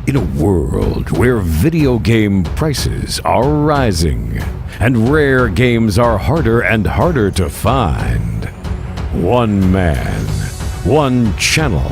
In a world where video game prices are rising and rare games are harder and harder to find, one man, one channel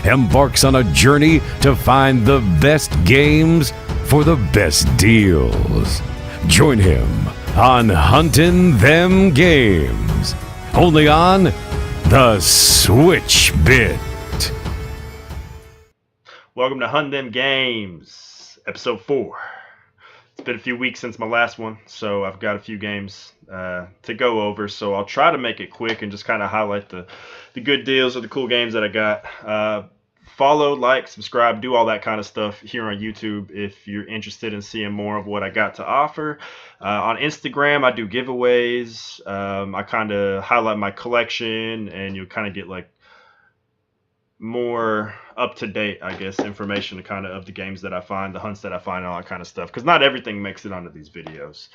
embarks on a journey to find the best games for the best deals. Join him on Huntin Them Games, only on the Switch Bit. Welcome to Huntin Them Games, episode 4. It's been a few weeks since my last one, so I've got a few games to go over. So I'll try to make it quick and just kind of highlight the good deals or the cool games that I got. Follow, like, subscribe, do all that kind of stuff here on YouTube if you're interested in seeing more of what I got to offer. On Instagram, I do giveaways. I kind of highlight my collection, and you'll kind of get like more up-to-date, I guess, information kind of the games that I find, the hunts that I find, and all that kind of stuff, because not everything makes it onto these videos.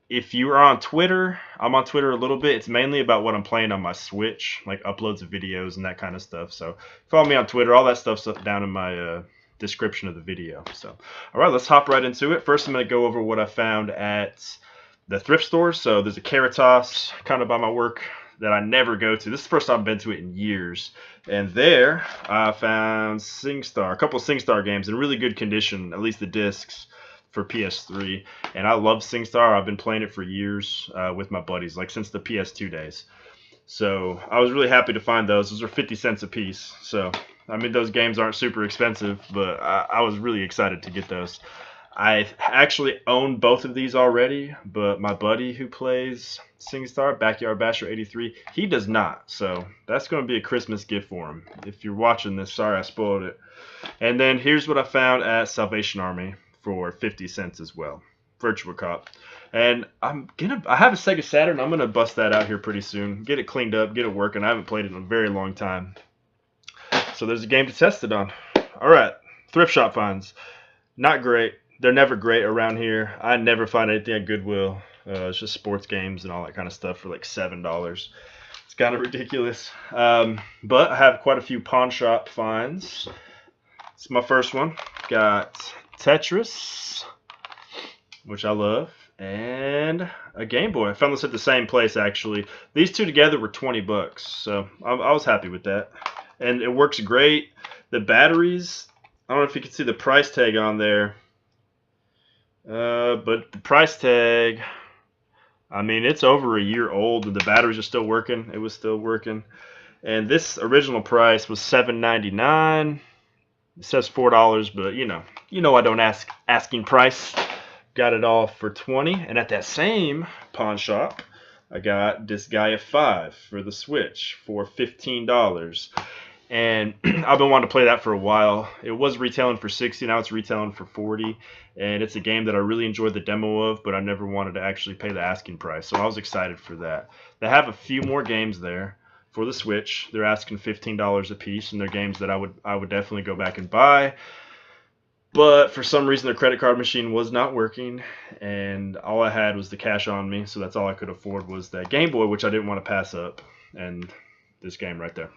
If you are on Twitter, I'm on Twitter a little bit. It's mainly about what I'm playing on my Switch, like uploads of videos and that kind of stuff. So follow me on Twitter. All that stuff's down in my description of the video. So all right, let's hop right into it. First, I'm going to go over what I found at the thrift store. So there's a Caritas kind of by my work that I never go to. This is the first time I've been to it in years. And there I found SingStar, a couple of SingStar games in really good condition, at least the discs for PS3. And I love SingStar. I've been playing it for years with my buddies, like since the PS2 days. So I was really happy to find those. Those are 50 cents a piece. So, I mean, those games aren't super expensive, but I was really excited to get those. I actually own both of these already, but my buddy who plays SingStar, Backyard Basher 83, he does not. So that's going to be a Christmas gift for him. If you're watching this, sorry I spoiled it. And then here's what I found at Salvation Army for 50 cents as well. Virtua Cop. And I have a Sega Saturn. I'm going to bust that out here pretty soon. Get it cleaned up, get it working. I haven't played it in a very long time. So there's a game to test it on. All right, thrift shop finds. Not great. They're never great around here. I never find anything at Goodwill. It's just sports games and all that kind of stuff for like $7. It's kind of ridiculous. But I have quite a few pawn shop finds. It's my first one. Got Tetris, which I love, and a Game Boy. I found this at the same place, actually. These two together were $20, so I was happy with that. And it works great. The batteries, I don't know if you can see the price tag on there. But the price tag, I mean, it's over a year old and the batteries are still working. It was still working. And this original price was $7.99. It says $4, but you know I don't ask asking price. Got it all for $20. And at that same pawn shop, I got Disgaea 5 for the Switch for $15. And I've been wanting to play that for a while. It was retailing for $60, now it's retailing for $40. And it's a game that I really enjoyed the demo of, but I never wanted to actually pay the asking price. So I was excited for that. They have a few more games there for the Switch. They're asking $15 a piece, and they're games that I would definitely go back and buy. But for some reason, their credit card machine was not working, and all I had was the cash on me, so that's all I could afford was that Game Boy, which I didn't want to pass up, and this game right there.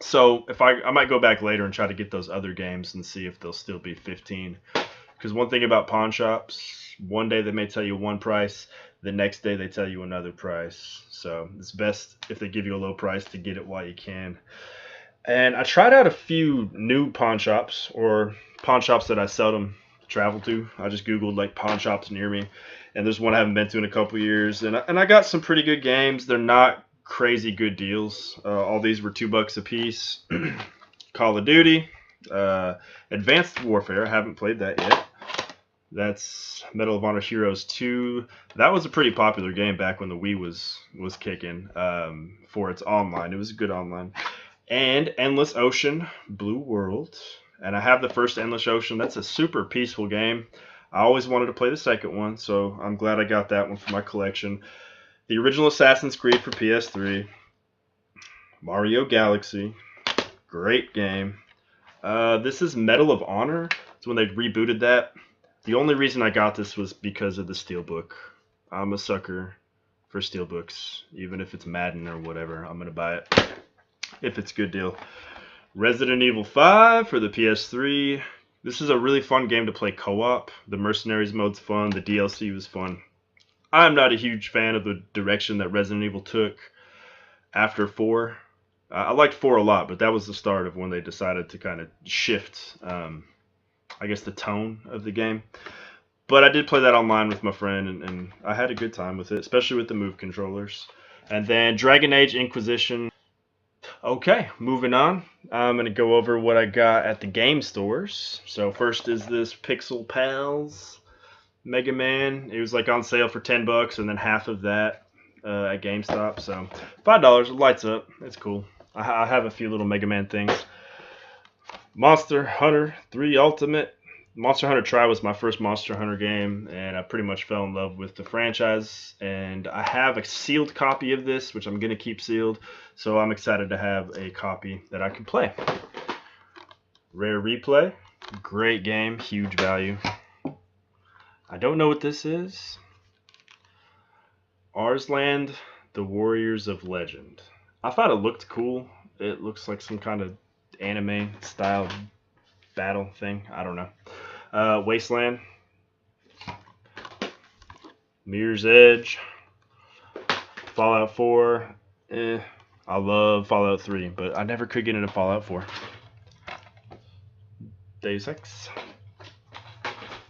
So if I might go back later and try to get those other games and see if they'll still be 15. Because one thing about pawn shops, one day they may tell you one price, the next day they tell you another price. So it's best if they give you a low price to get it while you can. And I tried out a few new pawn shops or pawn shops that I seldom travel to. I just Googled like pawn shops near me, and there's one I haven't been to in a couple years. And I got some pretty good games. They're not crazy good deals. All these were $2 a piece. Call of Duty, Advanced Warfare. I haven't played that yet. That's Medal of Honor Heroes 2. That was a pretty popular game back when the Wii was kicking for its online. It was good online. And Endless Ocean Blue World. And I have the first Endless Ocean. That's a super peaceful game. I always wanted to play the second one, so I'm glad I got that one for my collection. The original Assassin's Creed for PS3. Mario Galaxy. Great game. This is Medal of Honor. It's when they rebooted that. The only reason I got this was because of the Steelbook. I'm a sucker for Steelbooks. Even if it's Madden or whatever, I'm going to buy it if it's a good deal. Resident Evil 5 for the PS3. This is a really fun game to play co-op. The Mercenaries mode's fun. The DLC was fun. I'm not a huge fan of the direction that Resident Evil took after 4. I liked 4 a lot, but that was the start of when they decided to kind of shift, I guess, the tone of the game. But I did play that online with my friend, and I had a good time with it, especially with the Move controllers. And then Dragon Age Inquisition. Okay, moving on. I'm going to go over what I got at the game stores. So first is this Pixel Pals Mega Man. It was like on sale for $10, and then half of that at GameStop. So $5, it lights up. It's cool. I have a few little Mega Man things. Monster Hunter 3 Ultimate. Monster Hunter Tri was my first Monster Hunter game, and I pretty much fell in love with the franchise. And I have a sealed copy of this, which I'm going to keep sealed, so I'm excited to have a copy that I can play. Rare Replay, great game, huge value. I don't know what this is. Arslan, The Warriors of Legend. I thought it looked cool. It looks like some kind of anime style battle thing. I don't know. Wasteland, Mirror's Edge, Fallout 4. I love Fallout 3, but I never could get into Fallout 4. Deus Ex.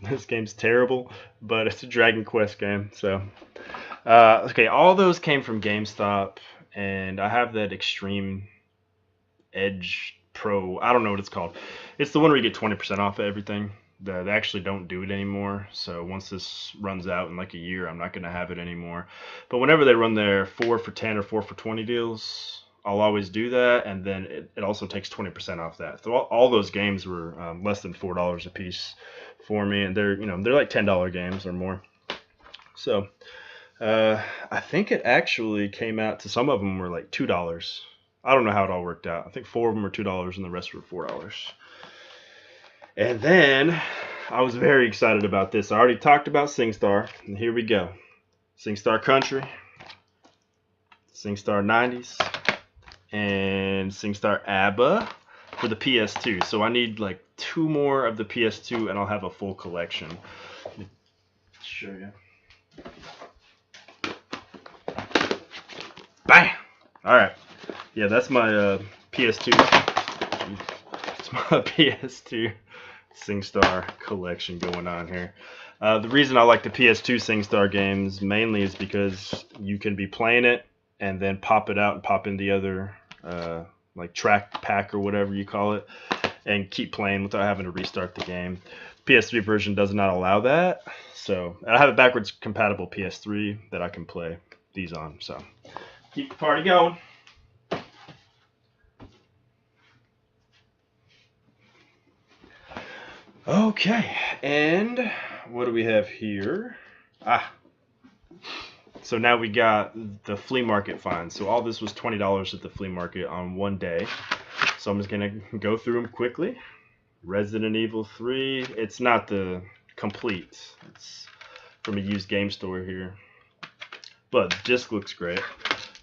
This game's terrible, but it's a Dragon Quest game. So, okay, all those came from GameStop, and I have that Extreme Edge Pro. I don't know what it's called. It's the one where you get 20% off of everything. They actually don't do it anymore. So once this runs out in like a year, I'm not going to have it anymore. But whenever they run their 4 for 10 or 4 for 20 deals, I'll always do that. And then it also takes 20% off that. So all those games were less than $4 a piece for me, and they're like $10 games or more. So I think it actually came out to, some of them were like $2. I don't know how it all worked out. I think 4 of them were $2 and the rest were $4. And then I was very excited about this. I already talked about SingStar, and here we go. SingStar Country, SingStar 90s, and SingStar ABBA for the PS2. So I need like 2 more of the PS2, and I'll have a full collection. Let me show you. Bam! All right. Yeah, that's my PS2. It's my PS2 SingStar collection going on here. The reason I like the PS2 SingStar games mainly is because you can be playing it and then pop it out and pop in the other like track pack or whatever you call it, and keep playing without having to restart the game. PS3 version does not allow that, so I have a backwards compatible PS3 that I can play these on. So keep the party going. Okay, and what do we have here? So now we got the flea market finds. So all this was $20 at the flea market on one day. So I'm just going to go through them quickly. Resident Evil 3. It's not the complete. It's from a used game store here. But the disc looks great.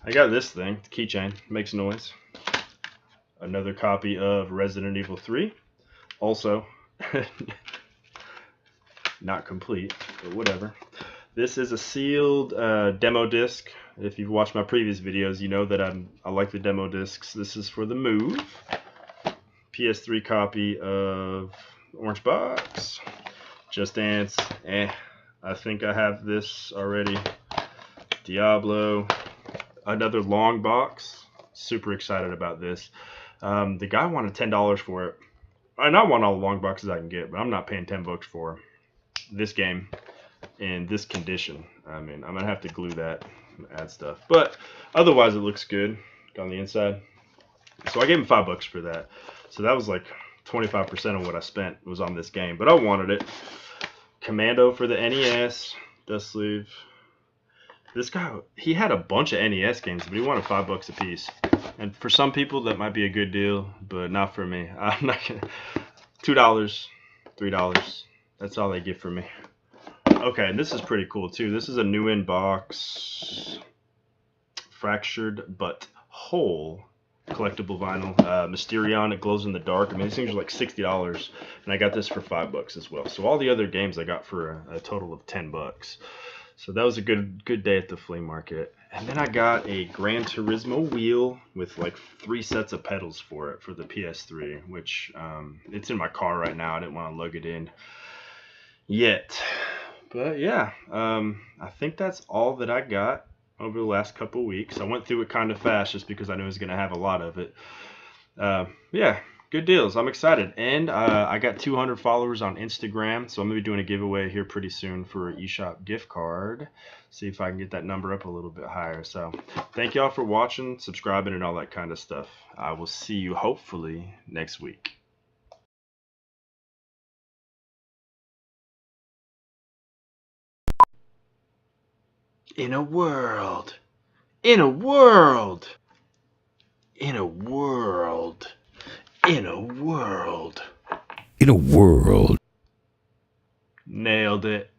I got this thing, the keychain, makes noise. Another copy of Resident Evil 3. Also, not complete, but whatever. This is a sealed demo disc. If you've watched my previous videos, you know that I like the demo discs. This is for the Move. PS3 copy of Orange Box. Just Dance. I think I have this already. Diablo. Another long box. Super excited about this. The guy wanted $10 for it. And I want all the long boxes I can get, but I'm not paying $10 for this game in this condition. I mean, I'm gonna have to glue that and add stuff, but otherwise it looks good on the inside. So I gave him $5 for that. So that was like 25% of what I spent was on this game, but I wanted it. Commando for the NES, dust sleeve. This guy, he had a bunch of NES games, but he wanted $5 a piece. And for some people that might be a good deal, but not for me. I'm not gonna. $2, $3. That's all they get for me. Okay, and this is pretty cool too. This is a new in box, fractured but whole collectible vinyl. Mysterion, it glows in the dark. I mean, these things are like $60, and I got this for $5 as well. So all the other games I got for a total of $10. So that was a good day at the flea market. And then I got a Gran Turismo wheel with like 3 sets of pedals for it for the PS3, which it's in my car right now. I didn't want to lug it in yet. But yeah, I think that's all that I got over the last couple weeks. I went through it kind of fast just because I knew I was going to have a lot of it. Yeah, good deals. I'm excited. And I got 200 followers on Instagram, so I'm going to be doing a giveaway here pretty soon for an eShop gift card. See if I can get that number up a little bit higher. So thank y'all for watching, subscribing, and all that kind of stuff. I will see you hopefully next week. In a world, in a world, in a world, in a world. In a world. Nailed it.